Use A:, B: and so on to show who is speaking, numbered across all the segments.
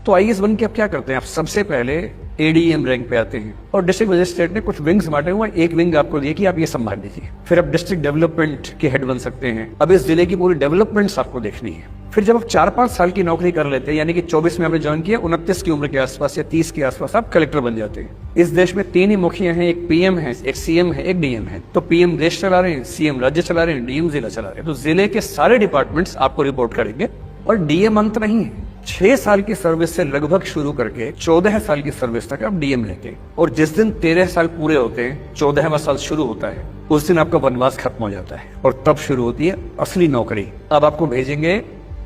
A: तो आईएएस बन के आप क्या करते हैं, आप सबसे पहले एडीएम रैंक पे आते हैं और डिस्ट्रिक्ट मजिस्ट्रेट ने कुछ विंग्स बांटे हुए, एक विंग आपको दिया कि आप ये संभाल लीजिए। फिर आप डिस्ट्रिक्ट डेवलपमेंट के हेड बन सकते हैं। अब इस जिले की पूरी डेवलपमेंट्स आपको देखनी है। फिर जब आप 4-5 साल की नौकरी कर लेते हैं, यानी कि 24 में आपने ज्वाइन किया, 29 की उम्र के आसपास या 30 के आसपास आप कलेक्टर बन जाते हैं। इस देश में 3 ही मुखिया हैं, एक पीएम है, एक सीएम है, एक डीएम है। तो पीएम देश चला रहे हैं, सीएम राज्य चला रहे हैं, डीएम जिला चला रहे हैं। तो जिले के सारे डिपार्टमेंट्स आपको रिपोर्ट करेंगे। और डीएम अंत नहीं है, 6 साल की सर्विस से लगभग शुरू करके 14 साल की सर्विस तक आप डीएम लेते हैं। और जिस दिन 13 साल पूरे होते हैं, 14वां साल शुरू होता है, उस दिन आपका वनवास खत्म हो जाता है और तब शुरू होती है असली नौकरी। अब आपको भेजेंगे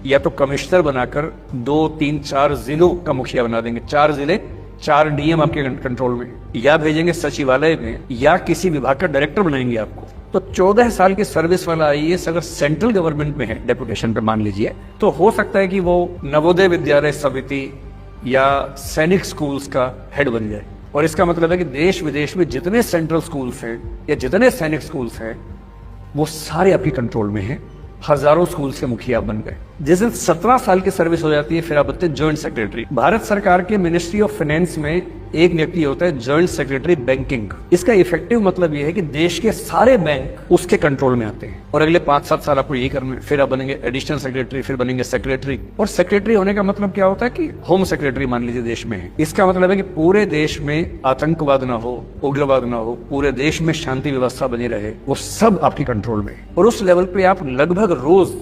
A: या तो कमिश्नर बनाकर 2, 3, 4 जिलों का मुखिया बना देंगे, 4 जिले 4 डीएम आपके कंट्रोल में, या भेजेंगे सचिवालय में, या किसी विभाग का डायरेक्टर बनाएंगे आपको। तो 14 साल की सर्विस वाला आईएएस अगर सेंट्रल गवर्नमेंट में है डेपुटेशन पे मान लीजिए, तो हो सकता है कि वो नवोदय विद्यालय समिति या सैनिक स्कूल्स का हेड बन जाए। और इसका मतलब है कि देश विदेश में जितने सेंट्रल स्कूल्स हैं या जितने सैनिक स्कूल्स हैं, वो सारे आपके कंट्रोल में हैं। हजारों स्कूल के मुखिया बन गए। जिस दिन 17 साल की सर्विस हो जाती है, फिर आप बनते हैं ज्वाइंट सेक्रेटरी। भारत सरकार के मिनिस्ट्री ऑफ फाइनेंस में एक व्यक्ति होता है ज्वाइंट सेक्रेटरी बैंकिंग। इसका इफेक्टिव मतलब यह है कि देश के सारे बैंक उसके कंट्रोल में आते हैं और अगले 5-7 साल आपको यही करना है। फिर आप बनेंगे एडिशनल सेक्रेटरी, फिर बनेंगे सेक्रेटरी। और सेक्रेटरी होने का मतलब क्या होता है कि होम सेक्रेटरी मान लीजिए देश में है। इसका मतलब है कि पूरे देश में आतंकवाद ना हो, उग्रवाद ना हो, पूरे देश में शांति व्यवस्था बनी रहे, वो सब आपके कंट्रोल में है। और उस लेवल पे आप लगभग रोज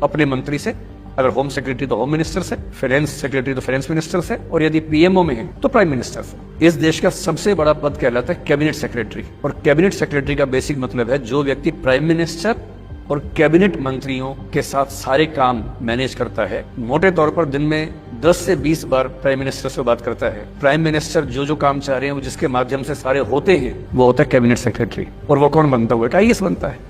A: अपने मंत्री से, अगर होम सेक्रेटरी तो होम मिनिस्टर से, फाइनेंस सेक्रेटरी तो फाइनेंस मिनिस्टर से, और यदि पीएमओ में है तो प्राइम मिनिस्टर से। इस देश का सबसे बड़ा पद कहलाता है कैबिनेट सेक्रेटरी। और कैबिनेट सेक्रेटरी का बेसिक मतलब है जो व्यक्ति प्राइम मिनिस्टर और कैबिनेट मंत्रियों के साथ सारे काम मैनेज करता है। मोटे तौर पर दिन में 10 से 20 बार प्राइम मिनिस्टर से बात करता है। प्राइम मिनिस्टर जो काम चाह रहे हैं, वो जिसके माध्यम से सारे होते हैं, वो होता है कैबिनेट सेक्रेटरी। और वो कौन बनता हुआ? आईएएस बनता है।